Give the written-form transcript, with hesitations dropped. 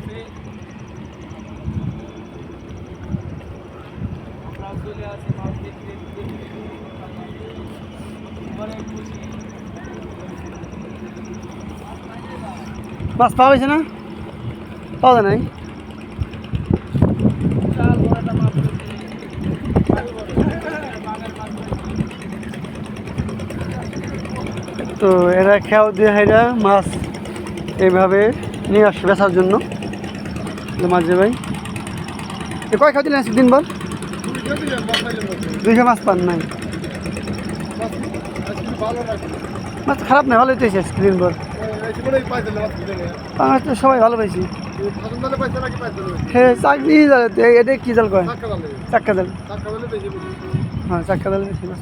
আছে, আমরাও চলে আসি মাছ দেখতে দেখতে অনেক খুশি। মাছ পাওয়া গেছে না? পাওয়া যায় নাই। বিশাল বড় একটা মাছ ধরছি। বাঘের মাছ ধরছি। তো এরা খেয়াও দিয়ে হাইরা মাছ এইভাবে নিয়ে আসছে বেচার জন্য। মাঝে ভাই কয় খাওয়া দিলেন দিনভর? 200 মাছ পান নাই? মাছ খারাপ না, ভালোই তো হয়েছে আজকে দিনভর। আমার তো সবাই ভালো পাইছি। হ্যাঁ চাকরি এটা কি জাল কয়? চাক্কা জাল। হ্যাঁ চাক্কা জাল বেশি মাছ।